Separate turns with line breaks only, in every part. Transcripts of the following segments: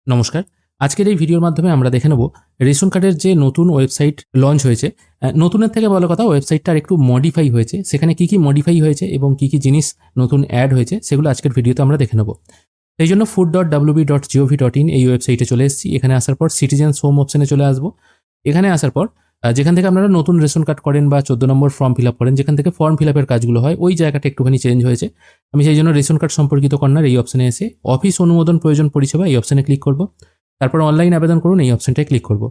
নমস্কার। আজকের এই ভিডিওর মাধ্যমে আমরা দেখে নেব রেশন কার্ডের যে নতুন ওয়েবসাইট লঞ্চ হয়েছে। নতুনের থেকে বড় কথা ওয়েবসাইটটা আরেকটু মডিফাই হয়েছে। সেখানে কি মডিফাই হয়েছে এবং কি জিনিস নতুন অ্যাড হয়েছে সেগুলো আজকের ভিডিওতে আমরা দেখে নেব। সেই জন্য food.wb.gov.in এই ওয়েবসাইটে চলে এসেছি। এখানে আসার পর সিটিজেন্স হোম অপশনে চলে আসবো। এখানে আসার পর যেখান থেকে আপনারা নতুন রেশন কার্ড করেন বা 14 নম্বর ফর্ম ফিল আপ করেন, যেখান থেকে ফর্ম ফিল আপের কাজগুলো হয় ওই জায়গাটা একটুখানি চেঞ্জ হয়েছে। আমি সেই জন্য রেশন কার্ড সম্পর্কিত কর্নার এই অপশনে এসে অফিস অনুমোদন প্রয়োজন পরিষেবা এই অপশনে ক্লিক করব। তারপর অনলাইন আবেদন করুন এই অপশনটায় ক্লিক করব।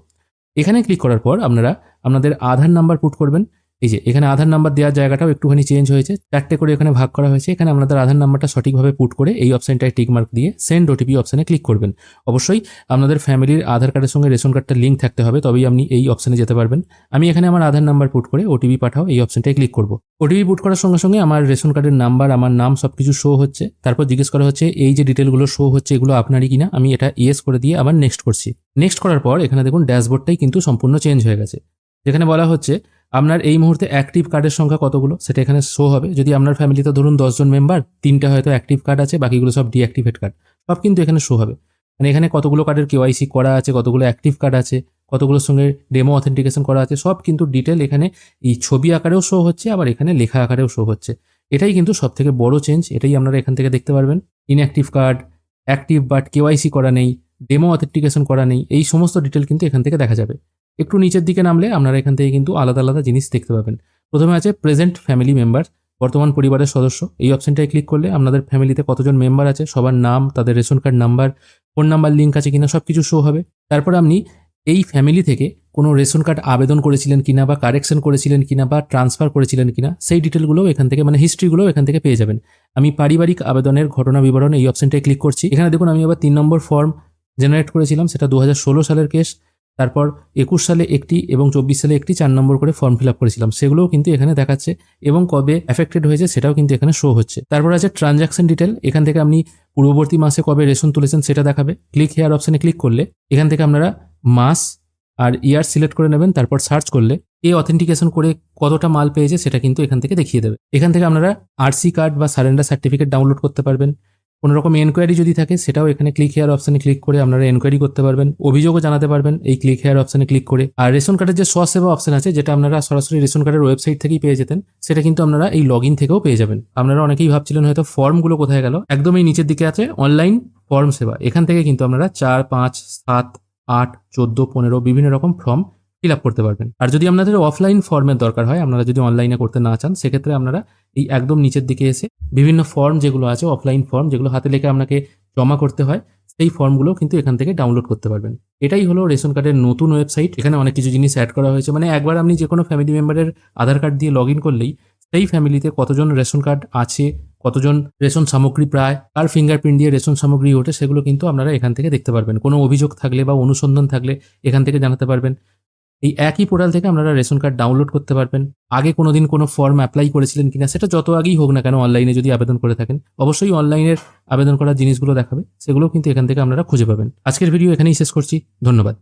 এখানে ক্লিক করার পর আপনারা আপনাদের আধার নাম্বার পুট করবেন। এই যে এখানে আধার নাম্বার দেওয়ার জায়গাটাও একটুখানি চেঞ্জ হয়েছে, 4টে করে এখানে ভাগ করা হয়েছে। এখানে আপনাদের আধার নাম্বারটা সঠিকভাবে পুট করে এই অপশনটায় টিক মার্ক দিয়ে সেন্ড ওটিপি অপশনে ক্লিক করবেন। অবশ্যই আপনাদের ফ্যামিলির আধার কার্ডের সঙ্গে রেশন কার্ডটা লিঙ্ক থাকতে হবে, তবেই আপনি এই অপশনে যেতে পারবেন। আমি এখানে আমার আধার নাম্বার পুট করে ওটিপি পাঠাও এই অপশনটায় ক্লিক করব। ওটিপি পুট করার সঙ্গে সঙ্গে আমার রেশন কার্ডের নাম্বার, আমার নাম সবকিছু শো হচ্ছে। তারপর জিজ্ঞেস করা হচ্ছে এই যে ডিটেলগুলো শো হচ্ছে এগুলো আপনারই কিনা। আমি এটা ইয়েস করে দিয়ে আবার নেক্সট করছি। নেক্সট করার পর এখানে দেখুন ড্যাশবোর্ডটাই কিন্তু সম্পূর্ণ চেঞ্জ হয়ে গেছে। যেখানে বলা হচ্ছে আপনার এই মুহূর্তে অ্যাক্টিভ কার্ডের সংখ্যা কতগুলো সেটা এখানে শো হবে। যদি আপনার ফ্যামিলিতে ধরুন 10 জন মেম্বার, 3টা হয়তো অ্যাক্টিভ কার্ড আছে, বাকিগুলো সব ডিঅ্যাক্টিভেট কার্ড, সব কিন্তু এখানে শো হবে। মানে এখানে কতগুলো কার্ডের কেওয়াইসি করা আছে, কতগুলো অ্যাক্টিভ কার্ড আছে, কতগুলোর সঙ্গে ডেমো অথেন্টিকেশন করা আছে, সব কিন্তু ডিটেল এখানে এই ছবি আকারেও শো হচ্ছে, আবার এখানে লেখা আকারেও শো হচ্ছে। এটাই কিন্তু সব থেকে বড় চেঞ্জ, এটাই আপনারা এখান থেকে দেখতে পারবেন। Inactive card, active but KYC করা নেই, ডেমো অথেন্টিকেশন করা নেই, এই সমস্ত ডিটেল কিন্তু এখান থেকে দেখা যাবে। একটু নিচের দিকে নামলে আপনারা এখান থেকে কিন্তু আলাদা আলাদা জিনিস দেখতে পাবেন। প্রথমে আছে প্রেজেন্ট ফ্যামিলি মেম্বার, বর্তমান পরিবারের সদস্য। এই অপশনটায় ক্লিক করলে আপনাদের ফ্যামিলিতে কতজন মেম্বার আছে, সবার নাম, তাদের ration card number, phone number link আছে কিনা সব কিছু শো হবে। তারপর আপনি এই ফ্যামিলি থেকে কোনো রেশন কার্ড আবেদন করেছিলেন কিনা, বা কারেকশন করেছিলেন কিনা, বা ট্রান্সফার করেছিলেন কিনা সেই ডিটেলগুলোও এখান থেকে, মানে হিস্ট্রিগুলোও এখান থেকে পেয়ে যাবেন। আমি পারিবারিক আবেদনের ঘটনা বিবরণ এই অপশনটায় ক্লিক করছি। এখানে দেখুন আমি আবার 3 নম্বর ফর্ম জেনারেট করেছিলাম, সেটা 2016 সালের কেস। তারপর 21 সালে একটি এবং 24 সালে একটি 4 নম্বর করে ফর্ম ফিল আপ করেছিলাম, সেগুলোও কিন্তু এখানে দেখাচ্ছে এবং কবে এফেক্টেড হয়েছে সেটাও কিন্তু এখানে শো হচ্ছে। তারপর আছে ট্রানজাকশন ডিটেল, এখান থেকে আপনি পূর্ববর্তী মাসে কবে রেশন তুলেছেন সেটা দেখাবে। ক্লিক হেয়ার অপশনে ক্লিক করলে এখান থেকে আপনারা মাস আর ইয়ার সিলেক্ট করে নেবেন। তারপর সার্চ করলে এই অথেন্টিকেশন করে কতটা মাল পেয়েছে সেটা কিন্তু এখান থেকে দেখিয়ে দেবে। এখান থেকে আপনারা আরসি কার্ড বা সারেন্ডার সার্টিফিকেট ডাউনলোড করতে পারবেন। কোনো রকম এনকোয়ারি যদি থাকে সেটাও এখানে ক্লিক হেয়ার অপশনে ক্লিক করে আপনারা এনকোয়ারি করতে পারবেন, অভিযোগও জানাতে পারবেন এই ক্লিক হেয়ার অপশনে ক্লিক করে। আর রেশন কার্ডের যে স্বসেবা অপশন আছে, যেটা আপনারা সরাসরি রেশন কার্ডের ওয়েবসাইট থেকেই পেয়ে যেতেন, সেটা কিন্তু আপনারা এই লগ ইন থেকেও পেয়ে যাবেন। আপনারা অনেকেই ভাবছিলেন হয়তো ফর্মগুলো কোথায় গেল, একদম এই নিচের দিকে আছে অনলাইন ফর্ম সেবা। এখান থেকে কিন্তু আপনারা 4, 5, 7, 8, 14, 15 বিভিন্ন রকম ফর্ম ফিল আপ করতে পারবেন। আর যদি আপনাদের অফলাইন ফর্মের দরকার হয়, আপনারা যদি অনলাইনে করতে না চান, সেক্ষেত্রে আপনারা এই একদম নিচের দিকে এসে বিভিন্ন ফর্ম যেগুলো আছে, অফলাইন ফর্ম যেগুলো হাতে লেখে আপনাকে জমা করতে হয়, সেই ফর্মগুলো কিন্তু এখান থেকে ডাউনলোড করতে পারবেন। এটাই হলো রেশন কার্ডের নতুন ওয়েবসাইট। এখানে অনেক কিছু জিনিস অ্যাড করা হয়েছে, মানে একবার আপনি যে কোনো ফ্যামিলি মেম্বারের আধার কার্ড দিয়ে লগ ইন করলেই সেই ফ্যামিলিতে কতজন রেশন কার্ড আছে, কতজন রেশন সামগ্রী প্রায়, কার ফিঙ্গারপ্রিন্ট দিয়ে রেশন সামগ্রী ওঠে, সেগুলো কিন্তু আপনারা এখান থেকে দেখতে পারবেন। কোনো অভিযোগ থাকলে বা অনুসন্ধান থাকলে এখান থেকে জানাতে পারবেন। এই একই পোর্টাল থেকে আপনারা রেশন কার্ড ডাউনলোড করতে পারবেন। আগে কোনোদিন কোনো ফর্ম অ্যাপ্লাই করেছিলেন কিনা, সেটা যত আগেই হোক না কেন, অনলাইনে যদি আবেদন করে থাকেন, অবশ্যই অনলাইনের আবেদন করার জিনিসগুলো দেখাবে, সেগুলোও কিন্তু এখান থেকে আপনারা খুঁজে পাবেন। আজকের ভিডিও এখানেই শেষ করছি। ধন্যবাদ।